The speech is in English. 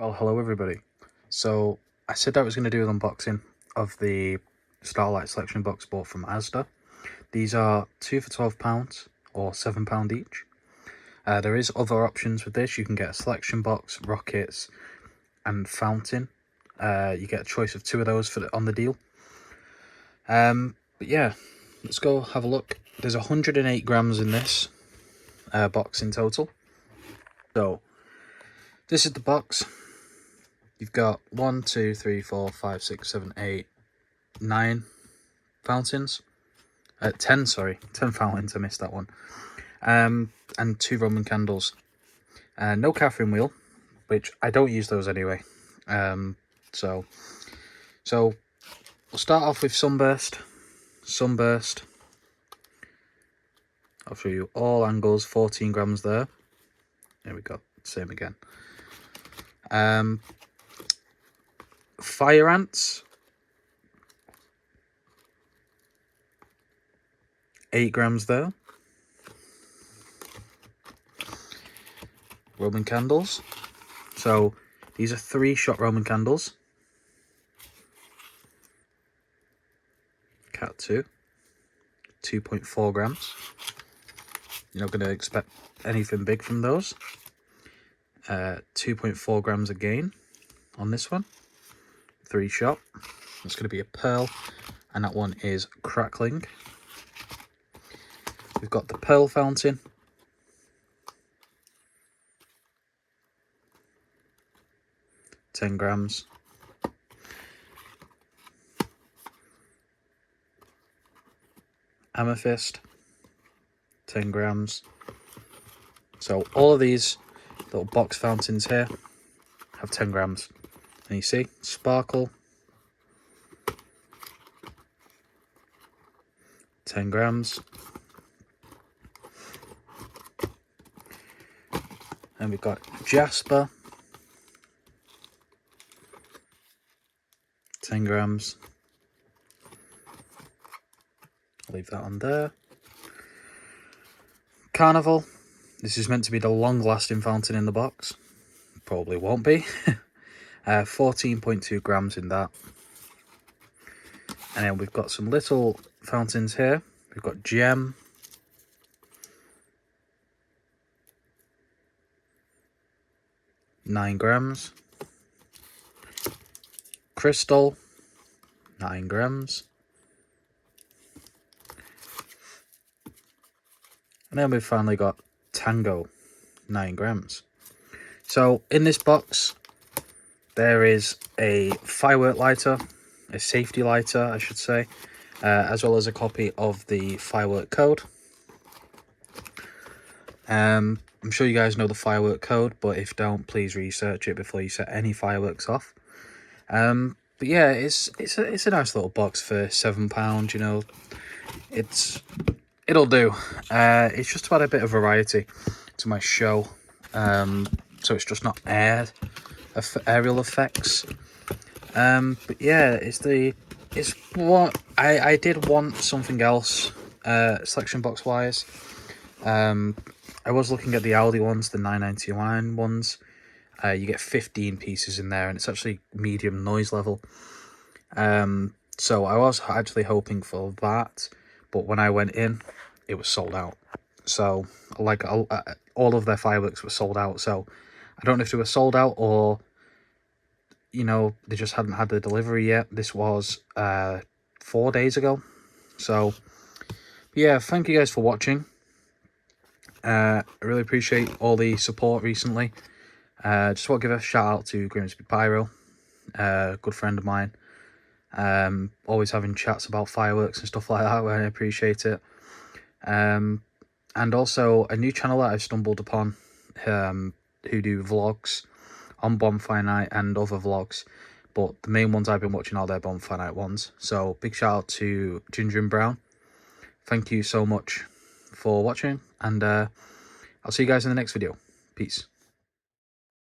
Well, hello everybody. So I said I was going to do an unboxing of the Starlight selection box bought from Asda. These are 2 for £12 or £7 each. There is other options with this. You can get a selection box, rockets and fountain. You get a choice of 2 of those on the deal. But yeah, let's go have a look. There's 108 grams in this box in total. So this is the box. You've got 1, 2, 3, 4, 5, 6, 7, 8, 9 fountains. 10 fountains, I missed that one. And 2 Roman candles. No Catherine wheel, which I don't use those anyway. So we'll start off with Sunburst. I'll show you all angles, 14 grams there. There we go, same again. Fire ants, 8 grams there. Roman candles, so these are 3-shot Roman candles. Cat 2, 2.4 grams. You're not going to expect anything big from those. 2.4 grams again on this one. 3-shot. It's going to be a pearl, and that one is crackling. We've got the pearl fountain. £10. Amethyst, 10 grams. So all of these little box fountains here have 10 grams. And you see, sparkle, 10 grams. And we've got jasper, 10 grams. I'll leave that on there. Carnival. This is meant to be the long-lasting fountain in the box. Probably won't be. 14.2 grams in that. And then we've got some little fountains here. We've got gem. £9 grams. Crystal, 9 grams. And then we've finally got Tango, 9 grams. So in this box, there is a firework lighter, a safety lighter, I should say, as well as a copy of the firework code. I'm sure you guys know the firework code, but if you don't, please research it before you set any fireworks off. But yeah, it's a nice little box for £7. You know, it'll do. It's just about a bit of variety to my show. So it's just not aerial effects. But yeah, it's what I did want something else selection box wise. I was looking at the Aldi ones, the 9.99 ones. You get 15 pieces in there, and it's actually medium noise level. So I was actually hoping for that, but when I went in, it was sold out. So like all of their fireworks were sold out. So I don't know if they were sold out or, you know, they just hadn't had the delivery yet. This was 4 days ago. So yeah, thank you guys for watching. I really appreciate all the support recently. Just want to give a shout out to Grimsby Pyro, a good friend of mine. Always having chats about fireworks and stuff like that, I appreciate it. And also a new channel that I've stumbled upon, who do vlogs on bonfire night and other vlogs, but the main ones I've been watching are their bonfire night ones. So big shout out to Ginger and Brown. Thank you so much for watching, and I'll see you guys in the next video. Peace.